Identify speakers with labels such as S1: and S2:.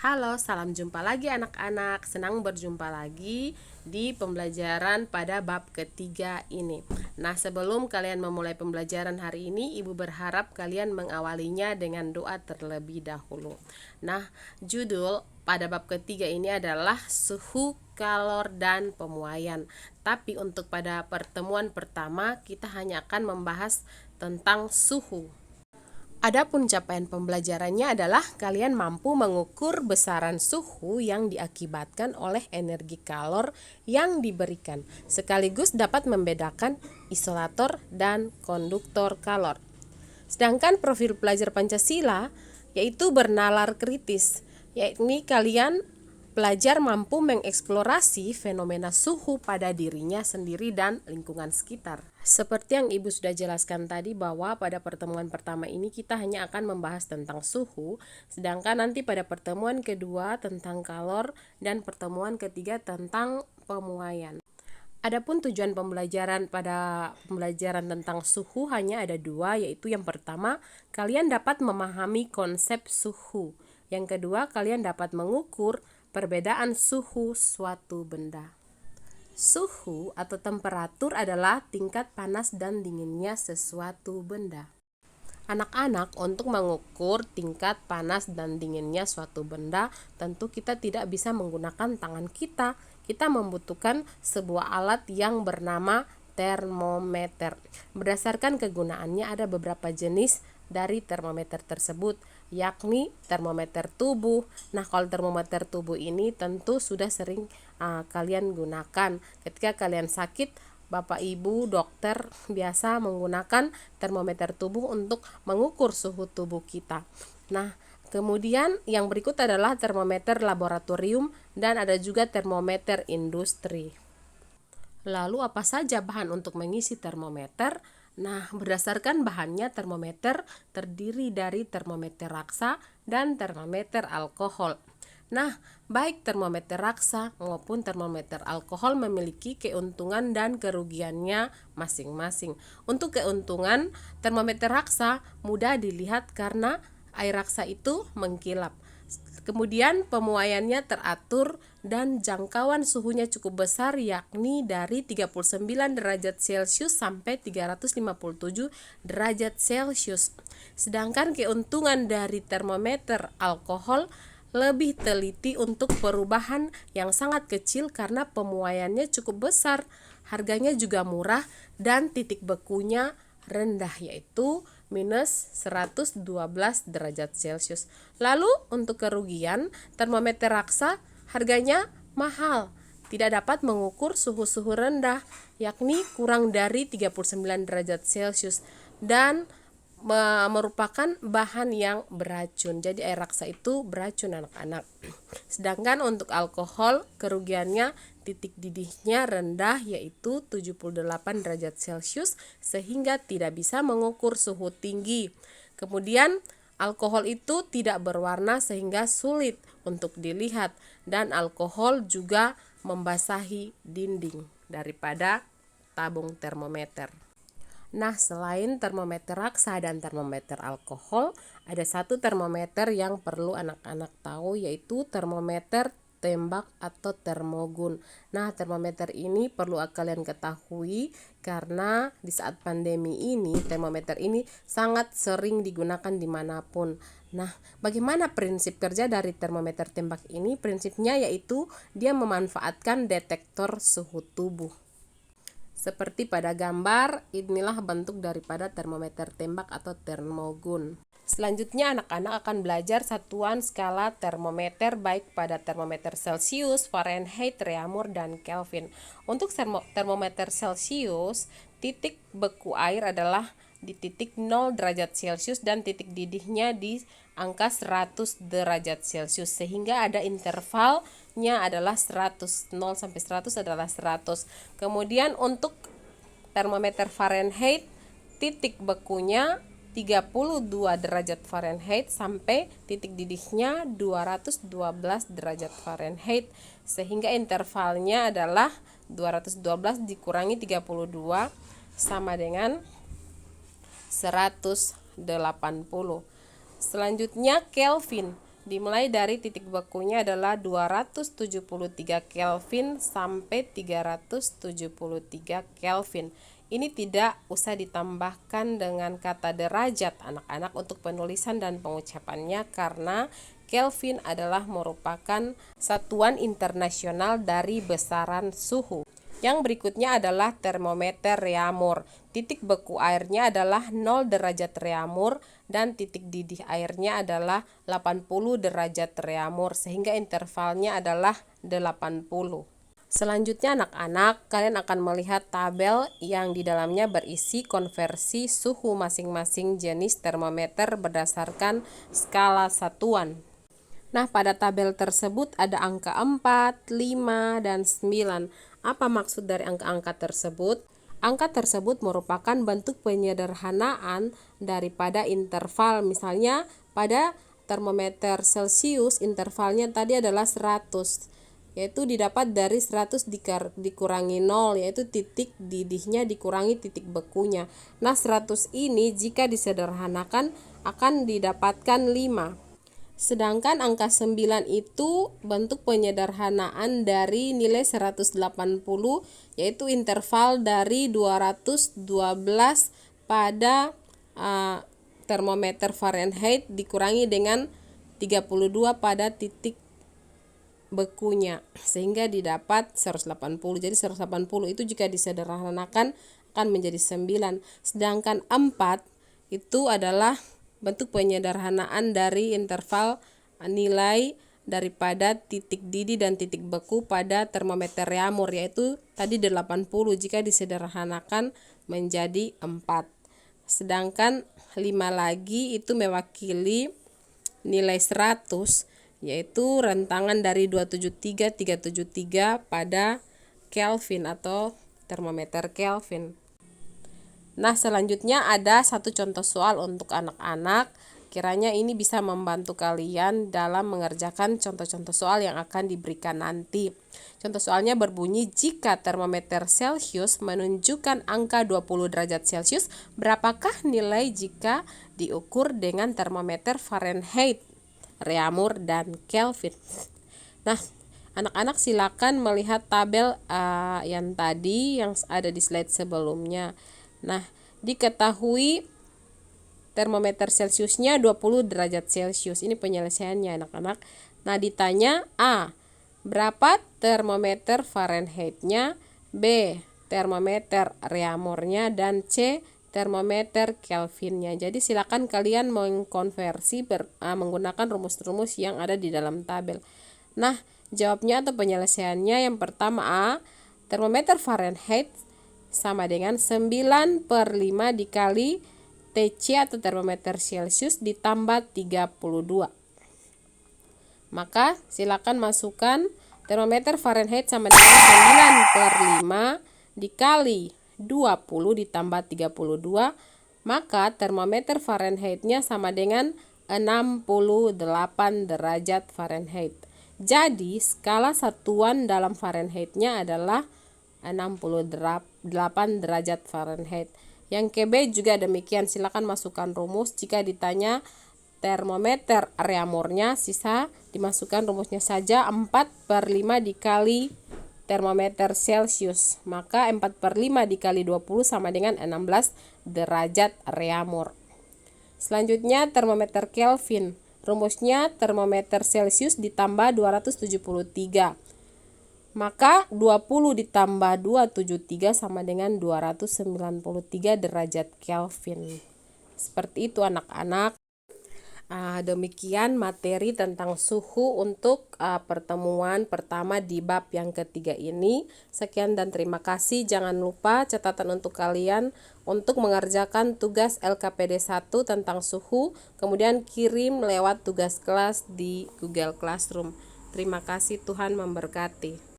S1: Halo, salam jumpa lagi anak-anak. Senang berjumpa lagi di pembelajaran pada bab ketiga ini. Nah, sebelum kalian memulai pembelajaran hari ini, Ibu berharap kalian mengawalinya dengan doa terlebih dahulu. Nah, judul pada bab ketiga ini adalah suhu, kalor, dan pemuaian. Tapi untuk pada pertemuan pertama, kita hanya akan membahas tentang suhu. Adapun capaian pembelajarannya adalah kalian mampu mengukur besaran suhu yang diakibatkan oleh energi kalor yang diberikan, sekaligus dapat membedakan isolator dan konduktor kalor. Sedangkan profil pelajar Pancasila yaitu bernalar kritis, yakni kalian pelajar mampu mengeksplorasi fenomena suhu pada dirinya sendiri dan lingkungan sekitar. Seperti yang Ibu sudah jelaskan tadi bahwa pada pertemuan pertama ini kita hanya akan membahas tentang suhu, sedangkan nanti pada pertemuan kedua tentang kalor dan pertemuan ketiga tentang pemuaian. Adapun tujuan pembelajaran pada pembelajaran tentang suhu hanya ada dua, yaitu yang pertama, kalian dapat memahami konsep suhu. Yang kedua, kalian dapat mengukur perbedaan suhu suatu benda. Suhu atau temperatur adalah tingkat panas dan dinginnya sesuatu benda. Anak-anak, untuk mengukur tingkat panas dan dinginnya suatu benda, tentu kita tidak bisa menggunakan tangan kita. Kita membutuhkan sebuah alat yang bernama termometer. Berdasarkan kegunaannya ada beberapa jenis dari termometer tersebut, yakni termometer tubuh. Nah, kalau termometer tubuh ini tentu sudah sering kalian gunakan. Ketika kalian sakit, Bapak Ibu dokter biasa menggunakan termometer tubuh untuk mengukur suhu tubuh kita. Nah, kemudian yang berikut adalah termometer laboratorium dan ada juga termometer industri. Lalu apa saja bahan untuk mengisi termometer? Nah, berdasarkan bahannya, termometer terdiri dari termometer raksa dan termometer alkohol. Nah, baik termometer raksa maupun termometer alkohol memiliki keuntungan dan kerugiannya masing-masing. Untuk keuntungan, termometer raksa mudah dilihat karena air raksa itu mengkilap. Kemudian pemuaiannya teratur dan jangkauan suhunya cukup besar, yakni dari 39 derajat Celcius sampai 357 derajat Celcius. Sedangkan keuntungan dari termometer alkohol lebih teliti untuk perubahan yang sangat kecil karena pemuaiannya cukup besar, harganya juga murah dan titik bekunya rendah, yaitu minus 112 derajat Celcius. Lalu untuk kerugian, termometer raksa harganya mahal, tidak dapat mengukur suhu-suhu rendah, yakni kurang dari 39 derajat Celcius, dan merupakan bahan yang beracun. Jadi air raksa itu beracun anak-anak. Sedangkan untuk alkohol, kerugiannya titik didihnya rendah, yaitu 78 derajat Celcius, sehingga tidak bisa mengukur suhu tinggi. Kemudian alkohol itu tidak berwarna sehingga sulit untuk dilihat, dan alkohol juga membasahi dinding daripada tabung termometer. Nah, selain termometer raksa dan termometer alkohol, ada satu termometer yang perlu anak-anak tahu, yaitu termometer tembak atau termogun. Nah, termometer ini perlu kalian ketahui karena di saat pandemi ini, termometer ini sangat sering digunakan dimanapun. Nah, bagaimana prinsip kerja dari termometer tembak ini? Prinsipnya yaitu dia memanfaatkan detektor suhu tubuh. Seperti pada gambar, inilah bentuk daripada termometer tembak atau termogun. Selanjutnya anak-anak akan belajar satuan skala termometer baik pada termometer Celcius, Fahrenheit, Reaumur, dan Kelvin. Untuk termometer Celcius, titik beku air adalah di titik 0 derajat Celcius dan titik didihnya di angka 100 derajat Celcius, sehingga ada intervalnya adalah 100, 0 sampai 100 adalah 100. Kemudian untuk termometer Fahrenheit, titik bekunya 32 derajat Fahrenheit sampai titik didihnya 212 derajat Fahrenheit, sehingga intervalnya adalah 212 dikurangi 32 sama dengan 180. Selanjutnya Kelvin. Dimulai dari titik bekunya adalah 273 Kelvin sampai 373 Kelvin. Ini tidak usah ditambahkan dengan kata derajat anak-anak untuk penulisan dan pengucapannya, karena Kelvin adalah merupakan satuan internasional dari besaran suhu. Yang berikutnya adalah termometer Reaumur. Titik beku airnya adalah 0 derajat Reaumur dan titik didih airnya adalah 80 derajat Reaumur, sehingga intervalnya adalah 80. Selanjutnya anak-anak, kalian akan melihat tabel yang di dalamnya berisi konversi suhu masing-masing jenis termometer berdasarkan skala satuan. Nah, pada tabel tersebut ada angka 4, 5, dan 9. Apa maksud dari angka-angka tersebut? Angka tersebut merupakan bentuk penyederhanaan daripada interval. Misalnya pada termometer Celcius intervalnya tadi adalah 100, yaitu didapat dari 100 dikurangi 0, yaitu titik didihnya dikurangi titik bekunya. Nah, 100 ini jika disederhanakan akan didapatkan 5. Sedangkan angka 9 itu bentuk penyederhanaan dari nilai 180, yaitu interval dari 212 pada termometer Fahrenheit dikurangi dengan 32 pada titik bekunya, sehingga didapat 180. Jadi 180 itu jika disederhanakan akan menjadi 9. Sedangkan 4 itu adalah bentuk penyederhanaan dari interval nilai daripada titik didih dan titik beku pada termometer Reaumur, yaitu tadi 80, jika disederhanakan menjadi 4. Sedangkan 5 lagi itu mewakili nilai 100, yaitu rentangan dari 273 373 pada Kelvin atau termometer Kelvin. Nah, selanjutnya ada satu contoh soal untuk anak-anak. Kiranya ini bisa membantu kalian dalam mengerjakan contoh-contoh soal yang akan diberikan nanti. Contoh soalnya berbunyi, jika termometer Celcius menunjukkan angka 20 derajat Celcius, berapakah nilai jika diukur dengan termometer Fahrenheit, Reaumur, dan Kelvin? Nah, anak-anak silakan melihat tabel yang tadi yang ada di slide sebelumnya. Nah, diketahui termometer Celciusnya 20 derajat Celcius. Ini penyelesaiannya anak-anak. Nah, ditanya A, berapa termometer Fahrenheitnya, B, termometer Reaumurnya, dan C, termometer Kelvinnya. Jadi silakan kalian mengkonversi menggunakan rumus-rumus yang ada di dalam tabel. Nah, jawabnya atau penyelesaiannya yang pertama A, termometer Fahrenheit sama dengan 9/5 dikali TC atau termometer Celcius ditambah 32. Maka silakan masukkan termometer Fahrenheit sama dengan 9/5 dikali 20 ditambah 32. Maka termometer Fahrenheitnya sama dengan 68 derajat Fahrenheit. Jadi skala satuan dalam Fahrenheitnya adalah 68 derajat Fahrenheit. Yang KB juga demikian, silakan masukkan rumus. Jika ditanya termometer Reaumurnya, sisa dimasukkan rumusnya saja, 4/5 dikali termometer Celcius. Maka 4/5 dikali 20 sama dengan 16 derajat Reaumur. Selanjutnya termometer Kelvin. Rumusnya termometer Celcius ditambah 273. Maka 20 ditambah 273 sama dengan 293 derajat Kelvin. Seperti itu anak-anak. Demikian materi tentang suhu untuk pertemuan pertama di bab yang ketiga ini. Sekian dan terima kasih. Jangan lupa catatan untuk kalian untuk mengerjakan tugas LKPD 1 tentang suhu, kemudian kirim lewat tugas kelas di Google Classroom. Terima kasih, Tuhan memberkati.